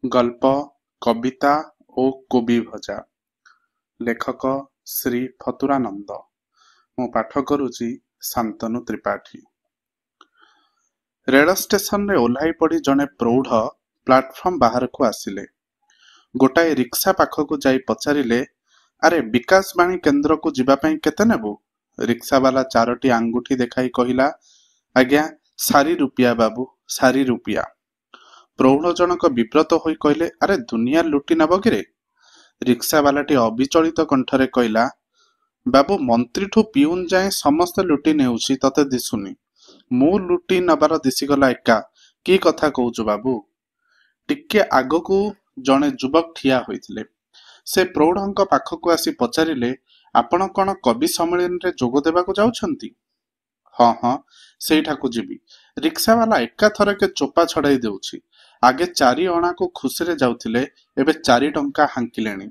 ଗଳ୍ପ, କବିତା ଓ କୋବି ଭଜା। ଲେଖକ ଶ୍ରୀ ଫତୁରାନନ୍ଦ। ମୁଁ ପାଠ କରୁଛି ଶାନ୍ତନୁ ତ୍ରିପାଠୀ। ରେଳ ଷ୍ଟେସନରେ ଓହ୍ଲାଇ ପଡ଼ି ଜଣେ ପ୍ରୌଢ଼ ପ୍ଲାଟଫର୍ମ ବାହାରକୁ ଆସିଲେ। ଗୋଟାଏ ରିକ୍ସା ପାଖକୁ ଯାଇ ପଚାରିଲେ, ଆରେ ବିକାଶବାଣୀ କେନ୍ଦ୍ରକୁ ଯିବା ପାଇଁ କେତେ ନେବୁ? ରିକ୍ସାବାଲା 4ଟି ଆଙ୍ଗୁଠି ଦେଖାଇ କହିଲା, ଆଜ୍ଞା 4 ରୁପିଆ ବାବୁ, 4 ରୁପିଆ। ପ୍ରୌଢ଼ ଜଣକ ବିବ୍ରତ ହୋଇ କହିଲେ, ଆରେ ଦୁନିଆ ଲୁଟି ନେବ କିରେ? ରିକ୍ସାବାଲାଟି ଅବିଚଳିତ କଣ୍ଠରେ କହିଲା, ବାବୁ ମନ୍ତ୍ରୀଠୁ ପିଉନ ଯାଏଁ ସମସ୍ତେ ଲୁଟି ନେଉଛି, ତତେ ଦିଶୁନି? ମୁଁ ଲୁଟି ନେବାର ଦିଶିଗଲା ଏକା। କି କଥା କହୁଛୁ ବାବୁ? ଟିକେ ଆଗକୁ ଜଣେ ଯୁବକ ଠିଆ ହୋଇଥିଲେ। ସେ ପ୍ରୌଢ଼ଙ୍କ ପାଖକୁ ଆସି ପଚାରିଲେ, ଆପଣ କ'ଣ କବି ସମ୍ମିଳନୀରେ ଯୋଗ ଦେବାକୁ ଯାଉଛନ୍ତି? ହଁ ହଁ, ସେଇଠାକୁ ଯିବି। ରିକ୍ସାବାଲା ଏକାଥରକେ ଚୋପା ଛଡ଼ାଇ ଦେଉଛି। ଆଗେ 4 ଅଣାକୁ ଖୁସିରେ ଯାଉଥିଲେ, ଏବେ 4 ଟଙ୍କା ହାଙ୍କିଲେଣି।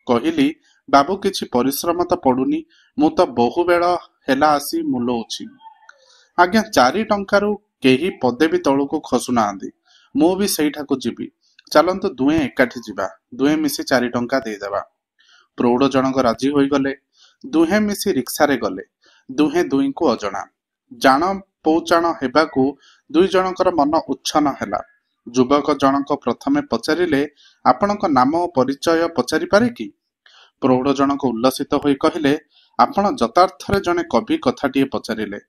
କହିଲି, ବାବୁ କିଛି ପରିଶ୍ରମ ତ ପଡ଼ୁନି, ମୁଁ ତ ବହୁବେଳ ହେଲା ଆସି ମୁଲଉଛି। ଆଜ୍ଞା 4 ଟଙ୍କାରୁ କେହି ପଦେ ବି ତଳକୁ ଖସୁନାହାନ୍ତି। ମୁଁ ବି ସେଇଠାକୁ ଯିବି। ଚାଲନ୍ତୁ ଦୁହେଁ ଏକାଠି ଯିବା। ଦୁହେଁ ମିଶି 4 ଟଙ୍କା ଦେଇଦେବା। ପ୍ରୌଢ଼ ଜଣକ ରାଜି ହୋଇଗଲେ। ଦୁହେଁ ମିଶି ରିକ୍ସାରେ ଗଲେ। ଦୁହେଁ ଦୁହିଁଙ୍କୁ ଅଜଣା। ଜାଣ ପୌଚାଣ ହେବାକୁ 2 ଜଣଙ୍କର ମନ ଉଚ୍ଛନ୍ନ ହେଲା। ଯୁବକ ଜଣକ ପ୍ରଥମେ ପଚାରିଲେ, ଆପଣଙ୍କ ନାମ ଓ ପରିଚୟ ପଚାରିପାରେ କି? ପ୍ରୌଢ଼ ଜଣକ ଉଲ୍ଲସିତ ହୋଇ କହିଲେ, ଆପଣ ଯଥାର୍ଥରେ ଜଣେ କବି କଥାଟିଏ ପଚାରିଲେ।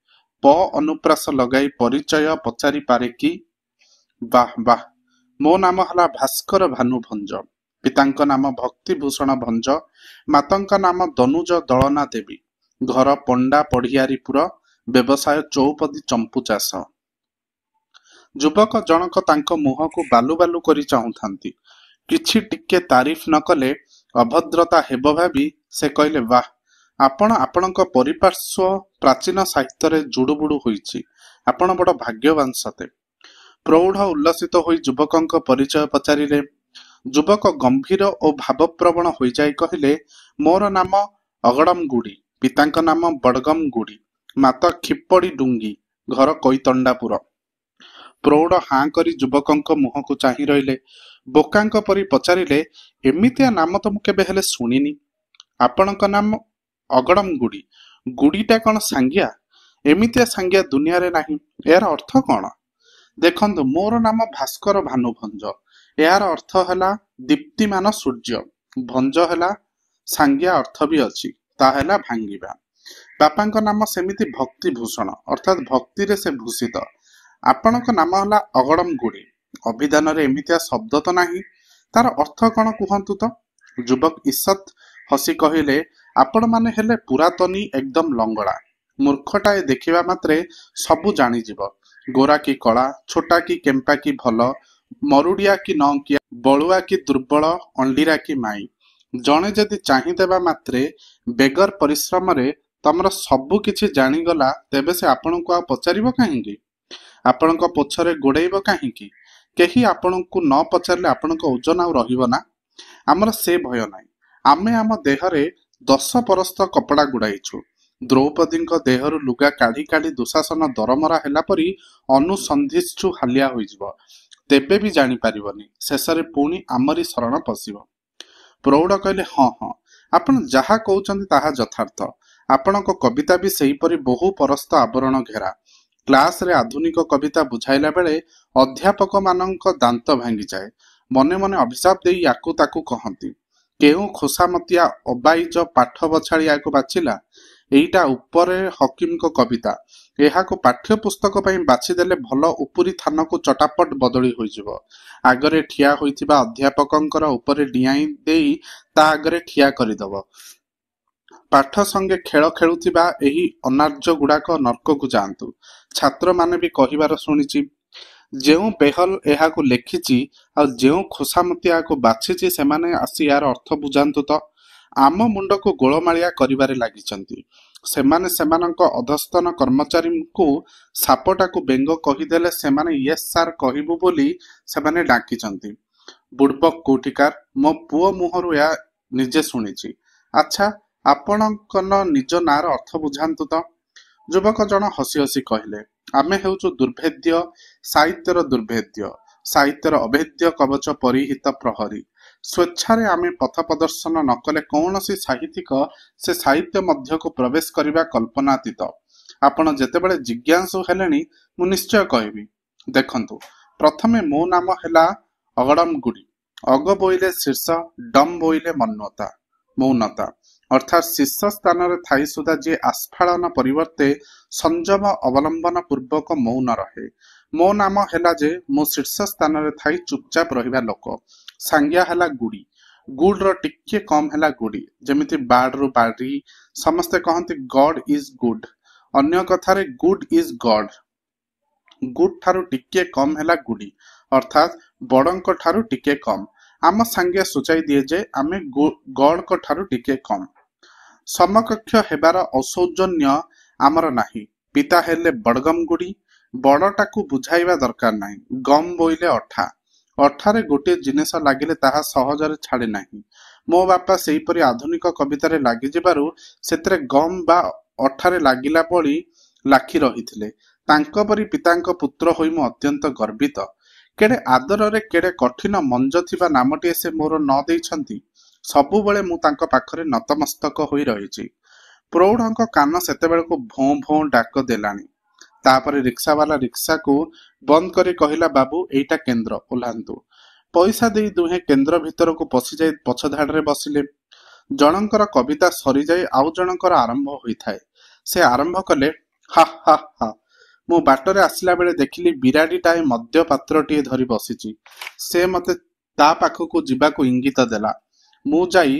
ପ ଅନୁପ୍ରାସ ଲଗାଇ ପରିଚୟ ପଚାରିପାରେ କି? ବାଃ ବାଃ, ମୋ ନାମ ହେଲା ଭାସ୍କର ଭାନୁ ଭଞ୍ଜ। ପିତାଙ୍କ ନାମ ଭକ୍ତିଭୂଷଣ ଭଞ୍ଜ। ମାତାଙ୍କ ନାମ ଦନୁଜ ଦଳନା ଦେବୀ। ଘର ପଣ୍ଡା ପଢିଆରୀପୁର। ବ୍ୟବସାୟ ଚୌପଦୀ ଚମ୍ପୁ ଚାଷ। ଯୁବକ ଜଣକ ତାଙ୍କ ମୁହଁକୁ ବାଲୁ ବାଲୁ କରି ଚାହୁଁଥାନ୍ତି। କିଛି ଟିକେ ତାରିଫ ନ କଲେ ଅଭଦ୍ରତା ହେବ ଭାବି ସେ କହିଲେ, ବାଃ, ଆପଣ ଆପଣଙ୍କ ପରିପାର୍ଶ୍ୱ ପ୍ରାଚୀନ ସାହିତ୍ୟରେ ଜୁଡୁବୁଡୁ ହୋଇଛି। ଆପଣ ବଡ଼ ଭାଗ୍ୟବାନ ସତେ। ପ୍ରୌଢ଼ ଉଲ୍ଲସିତ ହୋଇ ଯୁବକଙ୍କ ପରିଚୟ ପଚାରିଲେ। ଯୁବକ ଗମ୍ଭୀର ଓ ଭାବପ୍ରବଣ ହୋଇଯାଇ କହିଲେ, ମୋର ନାମ ଅଗଡ଼ମଗୁଡ଼ି। ପିତାଙ୍କ ନାମ ବଡ଼ଗମଗୁଡ଼ି। ମାତା ଖିପଡ଼ି ଡୁଙ୍ଗି। ଘର କୈତଣ୍ଡାପୁର। ପ୍ରୌଢ଼ ହାଁ କରି ଯୁବକଙ୍କ ମୁହଁକୁ ଚାହିଁ ରହିଲେ। ବୋକାଙ୍କ ପରି ପଚାରିଲେ, ଏମିତିଆ ନାମ ତ ମୁଁ କେବେ ହେଲେ ଶୁଣିନି। ଆପଣଙ୍କ ନାମ ଅଗଡ଼ମଗୁଡ଼ି। ଗୁଡ଼ିଟା କ'ଣ ସାଙ୍ଗିଆ? ଏମିତିଆ ସାଙ୍ଗିଆ ଦୁନିଆରେ ନାହିଁ। ଏହାର ଅର୍ଥ କ'ଣ? ଦେଖନ୍ତୁ, ମୋର ନାମ ଭାସ୍କର ଭାନୁ ଭଞ୍ଜ। ଏହାର ଅର୍ଥ ହେଲା ଦୀପ୍ତିମାନ ସୂର୍ଯ୍ୟ। ଭଞ୍ଜ ହେଲା ସାଙ୍ଗିଆ ଅର୍ଥ ବି ଅଛି, ତା ହେଲା ଭାଙ୍ଗିବା। ବାପାଙ୍କ ନାମ ସେମିତି ଭକ୍ତିଭୂଷଣ, ଅର୍ଥାତ୍ ଭକ୍ତିରେ ସେ ଭୂଷିତ। ଆପଣଙ୍କ ନାମ ହେଲା ଅଗଡ଼ମଗୁଡ଼ି। ଅଭିଧାନରେ ଏମିତିଆ ଶବ୍ଦ ତ ନାହିଁ। ତାର ଅର୍ଥ କ'ଣ କୁହନ୍ତୁ ତ? ଯୁବକ ଈଷତ୍ ହସି କହିଲେ, ଆପଣମାନେ ହେଲେ ପୁରାତନୀ ଏକଦମ ଲଙ୍ଗଳା। ମୂର୍ଖଟାଏ ଦେଖିବା ମାତ୍ରେ ସବୁ ଜାଣିଯିବ। ଗୋରା କି କଳା, ଛୋଟା କି କେମ୍ପା କି ଭଲ, ମରୁଡ଼ିଆ କି ନଅଙ୍କିଆ, ବଳୁଆ କି ଦୁର୍ବଳ, ଅଣ୍ଡିରା କି ମାଇ। ଜଣେ ଯଦି ଚାହିଁଦେବା ମାତ୍ରେ ବେଗର ପରିଶ୍ରମରେ ତମର ସବୁ କିଛି ଜାଣିଗଲା, ତେବେ ସେ ଆପଣଙ୍କୁ ଆଉ ପଚାରିବ କାହିଁକି? ଆପଣଙ୍କ ପଛରେ ଗୋଡ଼େଇବ କାହିଁକି? କେହି ଆପଣଙ୍କୁ ନ ପଚାରିଲେ ଆପଣଙ୍କ ଓଜନ ଆଉ ରହିବ ନା? ଆମର ସେ ଭୟ ନାହିଁ। ଆମେ ଆମ ଦେହରେ 10 ପରସ୍ତ କପଡ଼ା ଗୁଡ଼ାଇଛୁ। ଦ୍ରୌପଦୀଙ୍କ ଦେହରୁ ଲୁଗା କାଢ଼ି କାଢ଼ି ଦୁଶାସନ ଦରମରା ହେଲା ପରି ଅନୁସନ୍ଧିତ୍ସୁ ହାଲିଆ ହୋଇଯିବ। ତେବେ ବି ଜାଣିପାରିବନି। ଶେଷରେ ପୁଣି ଆମରି ଶରଣ ପଶିବ। ପ୍ରୌଢ଼ କହିଲେ, ହଁ ହଁ, ଆପଣ ଯାହା କହୁଛନ୍ତି ତାହା ଯଥାର୍ଥ। ଆପଣଙ୍କ କବିତା ବି ସେହିପରି ବହୁ ପରସ୍ତ ଆବରଣ ଘେରା। କ୍ଲାସରେ ଆଧୁନିକ କବିତା ବୁଝାଇଲା ବେଳେ ଅଧ୍ୟାପକମାନଙ୍କ ଦାନ୍ତ ଭାଙ୍ଗିଯାଏ। ମନେ ମନେ ଅଭିଶାପ ଦେଇ ୟାକୁ ତାକୁ କହନ୍ତି। କେଉଁ ଖୋସାମତିଆ ଅବାଇଜ ପାଠ ବଛାଳି ୟାକୁ ବାଛିଲା? ଏଇଟା ଉପରେ ହକିମଙ୍କ କବିତା। ଏହାକୁ ପାଠ୍ୟପୁସ୍ତକ ପାଇଁ ବାଛିଦେଲେ ଭଲ ଉପୁରି ଥାନକୁ ଚଟାପଟ ବଦଳି ହୋଇଯିବ। ଆଗରେ ଠିଆ ହୋଇଥିବା ଅଧ୍ୟାପକଙ୍କର ଉପରେ ଡିଆଇଁ ଦେଇ ତା ଆଗରେ ଠିଆ କରିଦବ। ପାଠ ସଙ୍ଗେ ଖେଳ ଖେଳୁଥିବା ଏହି ଅନାର୍ଯ୍ୟ ଗୁଡ଼ାକ ନର୍କକୁ ଯାଆନ୍ତୁ। ଛାତ୍ରମାନେ ବି କହିବାର ଶୁଣିଛି, ଯେଉଁ ବେହଲ ଏହାକୁ ଲେଖିଛି ଆଉ ଯେଉଁ ଖୋସାମତି ଏହାକୁ ବାଛିଛି, ସେମାନେ ଆସି ଏହାର ଅର୍ଥ ବୁଝାନ୍ତୁ ତ। ଆମ ମୁଣ୍ଡକୁ ଗୋଳମାଳିଆ କରିବାରେ ଲାଗିଛନ୍ତି। ସେମାନେ ସେମାନଙ୍କ ଅଧସ୍ତନ କର୍ମଚାରୀଙ୍କୁ ସାପଟାକୁ ବେଙ୍ଗ କହିଦେଲେ ସେମାନେ ୟେସ୍ ସାର୍ କହିବୁ ବୋଲି ସେମାନେ ଡାକିଛନ୍ତି। ବୁଡ଼ବକ୍ କୋଉଠିକାର। ମୋ ପୁଅ ମୁହଁରୁ ଏହା ନିଜେ ଶୁଣିଛି। ଆଚ୍ଛା, ଆପଣଙ୍କ ନିଜ ନାଁର ଅର୍ଥ ବୁଝାନ୍ତୁ ତ। ଯୁବକ ଜଣ ହସି ହସି କହିଲେ, ଆମେ ହେଉଛୁ ଦୁର୍ଭେଦ୍ୟ, ସାହିତ୍ୟର ଦୁର୍ଭେଦ୍ୟ। ସାହିତ୍ୟର ଅଭେଦ୍ୟ କବଚ ପରିହିତ ପ୍ରହରୀ। ସ୍ୱେଚ୍ଛାରେ ଆମେ ପଥ ପ୍ରଦର୍ଶନ ନ କଲେ କୌଣସି ସାହିତ୍ୟିକ ସେ ସାହିତ୍ୟ ମଧ୍ୟକୁ ପ୍ରବେଶ କରିବା କଳ୍ପନାତୀତ। ଆପଣ ଯେତେବେଳେ ଜିଜ୍ଞାସୁ ହେଲେଣି ମୁଁ ନିଶ୍ଚୟ କହିବି। ଦେଖନ୍ତୁ, ପ୍ରଥମେ ମୋ ନାମ ହେଲା ଅଗଡମଗୁଡି। ଅଗ ବୋଇଲେ ଶୀର୍ଷ, ଡମ୍ ବୋଇଲେ ମୌନତା। ଅର୍ଥାତ୍ ଶୀର୍ଷ ସ୍ଥାନରେ ଥାଇ ସୁଦ୍ଧା ଯିଏ ଆସ୍ଫାଳନ ପରିବର୍ତ୍ତେ ସଂଯମ ଅବଲମ୍ବନ ପୂର୍ବକ ମୌନ ରହେ। ମୋ ନାମ ହେଲା ଯେ ମୁଁ ଶୀର୍ଷ ସ୍ଥାନରେ ଥାଇ ଚୁପଚାପ ରହିବା ଲୋକ। ସାଂଜ୍ଞା ହେଲା ଗୁଡି। ଗୁଡର ଟିକିଏ କମ୍ ହେଲା ଗୁଡି। ଯେମିତି ବାଡରୁ ବାଡି। ସମସ୍ତେ କହନ୍ତି ଗଡ୍ ଇଜ୍ ଗୁଡ୍। ଅନ୍ୟ କଥାରେ ଗୁଡ୍ ଇଜ୍ ଗଡ୍। ଗୁଡ୍ ଠାରୁ ଟିକିଏ କମ୍ ହେଲା ଗୁଡି, ଅର୍ଥାତ୍ ବଡଙ୍କ ଠାରୁ ଟିକେ କମ୍। ଆମ ସାଂଜ୍ଞା ସୂଚାଇ ଦିଏ ଯେ ଆମେ ଗଡଙ୍କ ଠାରୁ ଟିକେ କମ୍। ସମକକ୍ଷ ହେବାର ଔସୌଜନ୍ୟ ଆମର ନାହିଁ। ପିତା ହେଲେ ବଡଗମ୍ ଗୁଡି। ବଡଟାକୁ ବୁଝାଇବା ଦରକାର ନାହିଁ। ଗମ୍ ବୋଇଲେ ଅଠା। ଅଠାରେ ଗୋଟିଏ ଜିନିଷ ଲାଗିଲେ ତାହା ସହଜରେ ଛାଡେ ନାହିଁ। ମୋ ବାପା ସେହିପରି ଆଧୁନିକ କବିତାରେ ଲାଗିଯିବାରୁ ସେଥିରେ ଗମ୍ ବା ଅଠାରେ ଲାଗିଲା ଭଳି ଲାଖି ରହିଥିଲେ। ତାଙ୍କ ପରି ପିତାଙ୍କ ପୁତ୍ର ହୋଇ ମୁଁ ଅତ୍ୟନ୍ତ ଗର୍ବିତ। କେଡ଼େ ଆଦରରେ କେଡ଼େ କଠିନ ମଞ୍ଜ ଥିବା ନାମଟିଏ ସେ ମୋର ନ ଦେଇଛନ୍ତି। ସବୁବେଳେ ମୁଁ ତାଙ୍କ ପାଖରେ ନତମସ୍ତକ ହୋଇ ରହିଛି। ପ୍ରୌଢ଼ଙ୍କ କାନ ସେତେବେଳକୁ ଭୋଁ ଭୋଁ ଡାକ ଦେଲାଣି। ତାପରେ ରିକ୍ସାବାଲା ରିକ୍ସାକୁ ବନ୍ଦ କରି କହିଲା, ବାବୁ ଏଇଟା କେନ୍ଦ୍ର, ଓହ୍ଲାନ୍ତୁ। ପଇସା ଦେଇ ଦୁହେଁ କେନ୍ଦ୍ର ଭିତରକୁ ପଶିଯାଇ ପଛ ଧାଡରେ ବସିଲେ। ଜଣଙ୍କର କବିତା ସରିଯାଇ ଆଉ ଜଣଙ୍କର ଆରମ୍ଭ ହୋଇଥାଏ। ସେ ଆରମ୍ଭ କଲେ, ହା ହା ହା, ମୁଁ ବାଟରେ ଆସିଲା ବେଳେ ଦେଖିଲି ବିରାଡିଟାଏ ମଦ୍ୟ ପାତ୍ରଟିଏ ଧରି ବସିଛି। ସେ ମତେ ତା ପାଖକୁ ଯିବାକୁ ଇଙ୍ଗିତ ଦେଲା। ମୁଁ ଯାଇ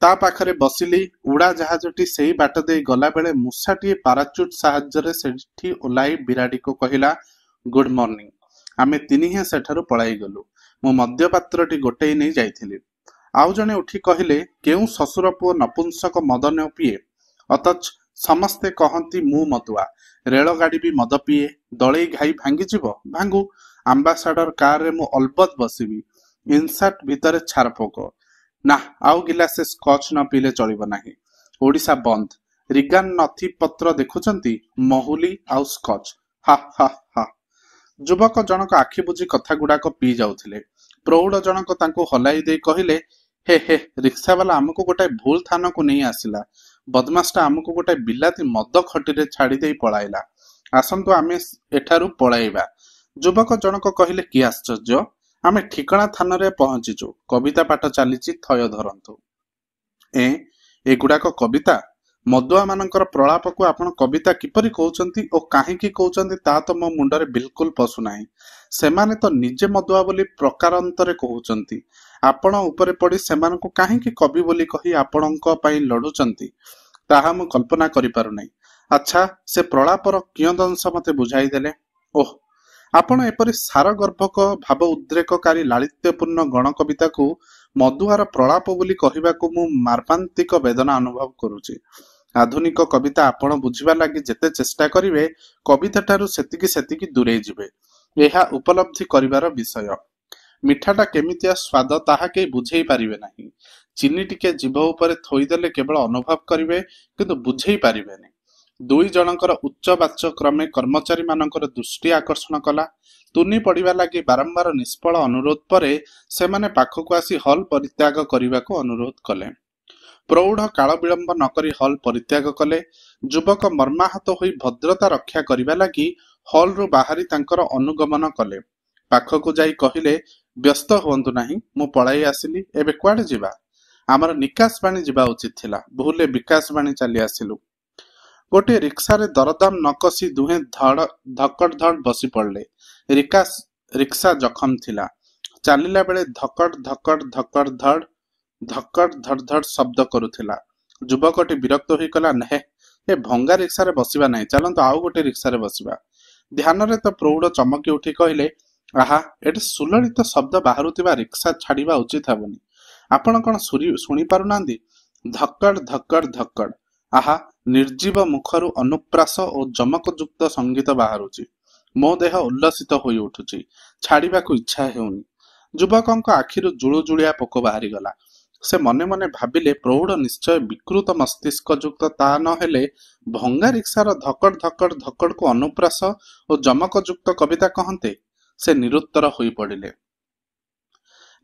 ତା ପାଖରେ ବସିଲି। ଉଡାଜାହାଜଟି ସେଇ ବାଟ ଦେଇ ଗଲାବେଳେ ମୂଷାଟିଏ ପାରାଚୁଟ ସାହାଯ୍ୟରେ ସେଠି ଓହ୍ଲାଇ ବିରାଡିକୁ କହିଲା, ଗୁଡ ମର୍ଣ୍ଣିଂ। ଆମେ ତିନିହେଁ ସେଠାରୁ ପଳାଇଗଲୁ। ମୁଁ ମଦ୍ୟପାତ୍ରଟି ଗୋଟେଇ ନେଇ ଯାଇଥିଲି। ଆଉ ଜଣେ ଉଠି କହିଲେ, କେଉଁ ଶ୍ୱଶୁର ପୁଅ ନପୁଂସକ ମଦ ନ ପିଏ? ଅଥଚ ସମସ୍ତେ କହନ୍ତି ମୁଁ ମଦୁଆ। ରେଳଗାଡି ବି ମଦ ପିଏ। ଦଳେଇ ଘାଇ ଭାଙ୍ଗିଯିବ, ଭାଙ୍ଗୁ। ଆମ୍ବାସାଡର କାରରେ ମୁଁ ଅଲବତ ବସିବି। ଇନସାର୍ଟ ଭିତରେ ଛାରପୋକ। ନା, ଆଉ ଗିଲାସେ ସ୍କଚ ନ ପିଇଲେ ଚଳିବ ନାହିଁ। ଓଡ଼ିଶା ବନ୍ଦ। ରିଗାନ ନଥି ପତ୍ର ଦେଖୁଛନ୍ତି? ମହୁଲି ଆଉ ସ୍କଚ। ହା ହା ହା। ଯୁବକ ଜଣକ ଆଖି ବୁଜି କଥାଗୁଡାକ ପିଇ ଯାଉଥିଲେ। ପ୍ରୌଢ଼ ଜଣକ ତାଙ୍କୁ ହଲାଇ ଦେଇ କହିଲେ, ହେ ହେ, ରିକ୍ସାବାଲା ଆମକୁ ଗୋଟାଏ ଭୁଲ ଥାନକୁ ନେଇ ଆସିଲା। ବଦମାସଟା ଆମକୁ ଗୋଟାଏ ବିଲାତି ମଦ ଖଟିରେ ଛାଡି ଦେଇ ପଳାଇଲା। ଆସନ୍ତୁ ଆମେ ଏଠାରୁ ପଳାଇବା। ଯୁବକ ଜଣକ କହିଲେ, କି ଆଶ୍ଚର୍ଯ୍ୟ, ଆମେ ଠିକଣା ଥାନରେ ପହଞ୍ଚିଛୁ। କବିତା ପାଠ ଚାଲିଛି, ଥୟ ଧରନ୍ତୁ। ଏଗୁଡାକ କବିତା? ମଦୁଆମାନଙ୍କର ପ୍ରଳାପକୁ ଆପଣ କବିତା କିପରି କହୁଛନ୍ତି ଓ କାହିଁକି କହୁଛନ୍ତି ତାହା ତ ମୋ ମୁଣ୍ଡରେ ବିଲକୁଲ ପଶୁନାହିଁ। ସେମାନେ ତ ନିଜେ ମଦୁଆ ବୋଲି ପ୍ରକାରାନ୍ତରେ କହୁଛନ୍ତି। ଆପଣ ଉପରେ ପଡି ସେମାନଙ୍କୁ କାହିଁକି କବି ବୋଲି କହି ଆପଣଙ୍କ ପାଇଁ ଲଢୁଛନ୍ତି, ତାହା ମୁଁ କଳ୍ପନା କରିପାରୁନାହିଁ। ଆଚ୍ଛା, ସେ ପ୍ରଳାପର କିୟଦଂଶ ମତେ ବୁଝାଇ ଦେଲେ। ଓଃ, ଆପଣ ଏପରି ସାରଗର୍ଭକ ଭାବ ଉଦ୍ରେକକାରୀ ଲାଳିତ୍ୟପୂର୍ଣ୍ଣ ଗଣକବିତାକୁ ମଦୁଆର ପ୍ରଳାପ ବୋଲି କହିବାକୁ ମୁଁ ମାର୍ମାନ୍ତିକ ବେଦନା ଅନୁଭବ କରୁଛି। ଆଧୁନିକ କବିତା ଆପଣ ବୁଝିବା ଲାଗି ଯେତେ ଚେଷ୍ଟା କରିବେ, କବିତାଠାରୁ ସେତିକି ଦୂରେଇ ଯିବେ। ଏହା ଉପଲବ୍ଧି କରିବାର ବିଷୟ। ମିଠାଟା କେମିତିଆ ସ୍ୱାଦ ତାହା କେହି ବୁଝେଇ ପାରିବେ ନାହିଁ। ଚିନି ଟିକେ ଜିଭ ଉପରେ ଥୋଇଦେଲେ କେବଳ ଅନୁଭବ କରିବେ, କିନ୍ତୁ ବୁଝେଇ ପାରିବେନି। ଦୁଇ ଜଣଙ୍କର ଉଚ୍ଚ ବାଚ କ୍ରମେ କର୍ମଚାରୀମାନଙ୍କର ଦୃଷ୍ଟି ଆକର୍ଷଣ କଲା। ତୁନି ପଡ଼ିବା ଲାଗି ବାରମ୍ବାର ନିଷ୍ଫଳ ଅନୁରୋଧ ପରେ ସେମାନେ ପାଖକୁ ଆସି ହଲ୍ ପରିତ୍ୟାଗ କରିବାକୁ ଅନୁରୋଧ କଲେ। ପ୍ରୌଢ଼ କାଳ ବିଳମ୍ବ ନ କରି ହଲ୍ ପରିତ୍ୟାଗ କଲେ। ଯୁବକ ମର୍ମାହତ ହୋଇ ଭଦ୍ରତା ରକ୍ଷା କରିବା ଲାଗି ହଲ୍ରୁ ବାହାରି ତାଙ୍କର ଅନୁଗମନ କଲେ। ପାଖକୁ ଯାଇ କହିଲେ, ବ୍ୟସ୍ତ ହୁଅନ୍ତୁ ନାହିଁ, ମୁଁ ପଳାଇ ଆସିଲି। ଏବେ କୁଆଡେ ଯିବା? ଆମର ନିକାଶ ବାଣୀ ଯିବା ଉଚିତ ଥିଲା। ଭୁଲରେ ବିକାଶ ବାଣୀ ଚାଲି ଆସିଲୁ। ଗୋଟିଏ ରିକ୍ସାରେ ଦରଦାମ ନ କଷି ଦୁହେଁ ଧକଡ ଧଡ଼ ବସି ପଡ଼ିଲେ। ରିକ୍ସା ଜଖମ ଥିଲା। ଚାଲିଲା ବେଳେ ଧକଡ ଧକଡ ଧକଡ ଧଡ଼ ଶବ୍ଦ କରୁଥିଲା। ଯୁବକଟି ବିରକ୍ତ ହୋଇ କହିଲା, ନେହେ, ଏ ଭଙ୍ଗା ରିକ୍ସାରେ ବସିବା ନାହିଁ, ଚାଲନ୍ତୁ ଆଉ ଗୋଟେ ରିକ୍ସାରେ ବସିବା। ଧ୍ୟାନରେ ତ ପ୍ରୌଢ଼ ଚମକି ଉଠି କହିଲେ, ଆହା, ଏଠି ସୁଲଳିତ ଶବ୍ଦ ବାହାରୁଥିବା ରିକ୍ସା ଛାଡିବା ଉଚିତ ହେବନି। ଆପଣ କଣ ଶୁଣି ପାରୁନାହାନ୍ତି? ଧକଡ ଧକଡ ଧକଡ। ଆହା, ନିର୍ଜୀବ ମୁଖରୁ ଅନୁପ୍ରାସ ଓ ଜମକଯୁକ୍ତ ସଙ୍ଗୀତ ବାହାରୁଛି। ମୋ ଦେହ ଉଲ୍ଲସିତ ହୋଇ ଉଠୁଛି। ଛାଡିବାକୁ ଇଚ୍ଛା ହେଉନି। ଯୁବକଙ୍କ ଆଖିରୁ ଜୁଳୁଜୁଳିଆ ପୋକ ବାହାରିଗଲା। ସେ ମନେ ମନେ ଭାବିଲେ, ପ୍ରୌଢ଼ ନିଶ୍ଚୟ ବିକୃତ ମସ୍ତିଷ୍କ ଯୁକ୍ତ। ତା ନ ହେଲେ ଭଙ୍ଗା ରିକ୍ସାର ଧକଡ ଧକଡ ଧକଡକୁ ଅନୁପ୍ରାସ ଓ ଜମକଯୁକ୍ତ କବିତା କହନ୍ତେ? ସେ ନିରୁତ୍ତର ହୋଇ ପଡ଼ିଲେ।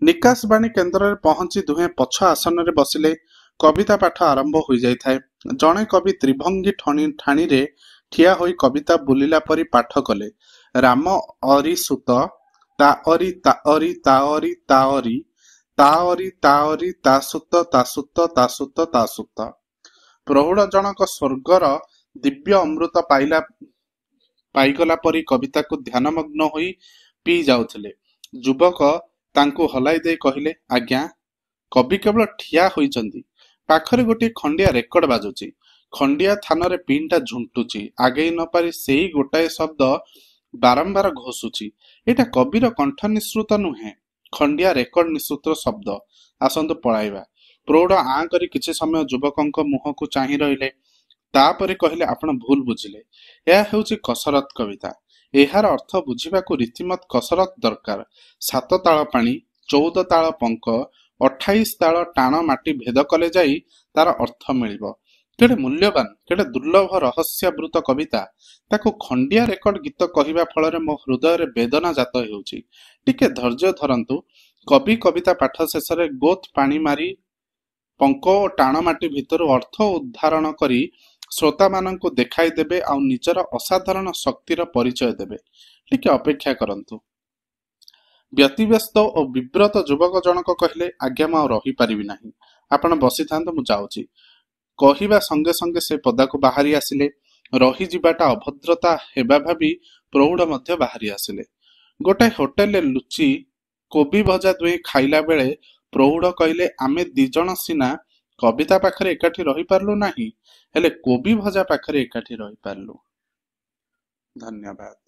ନିକାଶବାଣୀ କେନ୍ଦ୍ରରେ ପହଞ୍ଚି ଦୁହେଁ ପଛ ଆସନରେ ବସିଲେ। କବିତା ପାଠ ଆରମ୍ଭ ହୋଇଯାଇଥାଏ। ଜଣେ କବି ତ୍ରିଭଙ୍ଗୀ ଠାଣିରେ ଠିଆ ହୋଇ କବିତା ବୁଲିଲା ପରି ପାଠ କଲେ। ରାମ ଅରି ସୁତ ତାଅରି ତାଅରି ତାଅରି ତାଅରି ତାଅରି ତାଅରି ତାସୁତ ତାସୁତ ତାସୁତ ତାସୁତ। ପ୍ରୌଢ଼ ଜଣକ ସ୍ୱର୍ଗର ଦିବ୍ୟ ଅମୃତ ପାଇଗଲା ପରି କବିତାକୁ ଧ୍ୟାନମଗ୍ନ ହୋଇ ପିଇ ଯାଉଥିଲେ। ଯୁବକ ତାଙ୍କୁ ହଲାଇ ଦେଇ କହିଲେ, ଆଜ୍ଞା, କବି କେବଳ ଠିଆ ହୋଇଛନ୍ତି। ପାଖରେ ଗୋଟିଏ ଖଣ୍ଡିଆ ରେକର୍ଡ ବାଜୁଛି। ଖଣ୍ଡିଆ ଥାନରେ ପିନ୍ଟା ଝୁଣ୍ଟୁଛି। ଆଗେଇ ନ ପାରି ସେଇ ଗୋଟାଏ ଶବ୍ଦ ବାରମ୍ବାର ଘୋଷୁଛି। ଏଇଟା କବିର କଣ୍ଠ ନିଃସୃତ ନୁହେଁ, ଖଣ୍ଡିଆ ରେକର୍ଡ ନିଃସୃତ ଶବ୍ଦ। ଆସନ୍ତୁ ପଳାଇବା। ପ୍ରୌଢ଼ ଆଁ କରି କିଛି ସମୟ ଯୁବକଙ୍କ ମୁହଁକୁ ଚାହିଁ ରହିଲେ। ତାପରେ କହିଲେ, ଆପଣ ଭୁଲ ବୁଝିଲେ। ଏହା ହେଉଛି କସରତ କବିତା। ଏହାର ଅର୍ଥ ବୁଝିବାକୁ ରୀତିମତ କସରତ ଦରକାର। 7 ତାଳ ପାଣି, 14 ତାଳ ପଙ୍କ, 28 ତାଳ ଟାଣ ମାଟି ଭେଦ କଲେ ଯାଇ ତାର ଅର୍ଥ ମିଳିବ। କେଡ଼େ ମୂଲ୍ୟବାନ, କେଡ଼େ ଦୁର୍ଲଭ ରହସ୍ୟାବୃତ କବିତା। ତାକୁ ଖଣ୍ଡିଆ ରେକର୍ଡ ଗୀତ କହିବା ଫଳରେ ମୋ ହୃଦୟରେ ବେଦନା ଜାତ ହେଉଛି। ଟିକେ ଧୈର୍ଯ୍ୟ ଧରନ୍ତୁ। କବି କବିତା ପାଠ ଶେଷରେ ଗୋତ୍ ପାଣି ମାରି ପଙ୍କ ଓ ଟାଣ ମାଟି ଭିତରୁ ଅର୍ଥ ଉଦ୍ଧାରଣ କରି ଶ୍ରୋତାମାନଙ୍କୁ ଦେଖାଇ ଦେବେ ଆଉ ନିଜର ଅସାଧାରଣ ଶକ୍ତିର ପରିଚୟ ଦେବେ। ଟିକେ ଅପେକ୍ଷା କରନ୍ତୁ। ବ୍ୟତିବ୍ୟସ୍ତ ଓ ବିବ୍ରତ ଯୁବକ ଜଣକ କହିଲେ, ଆଜ୍ଞା, ମୁଁ ଆଉ ରହିପାରିବି ନାହିଁ। ଆପଣ ବସିଥାନ୍ତୁ, ମୁଁ ଯାଉଛି। କହିବା ସଙ୍ଗେ ସଙ୍ଗେ ସେ ପଦାକୁ ବାହାରି ଆସିଲେ। ରହିଯିବାଟା ଅଭଦ୍ରତା ହେବା ଭାବି ପ୍ରୌଢ଼ ମଧ୍ୟ ବାହାରି ଆସିଲେ। ଗୋଟାଏ ହୋଟେଲରେ ଲୁଚି କୋବି ଭଜା ଦୁହେଁ ଖାଇଲା ବେଳେ ପ୍ରୌଢ଼ କହିଲେ, ଆମେ 2 ଜଣ ସିନା କବିତା ପାଖରେ ଏକାଠି ରହିପାରିଲୁ ନାହିଁ, ହେଲେ କୋବି ଭଜା ପାଖରେ ଏକାଠି ରହିପାରିଲୁ। ଧନ୍ୟବାଦ।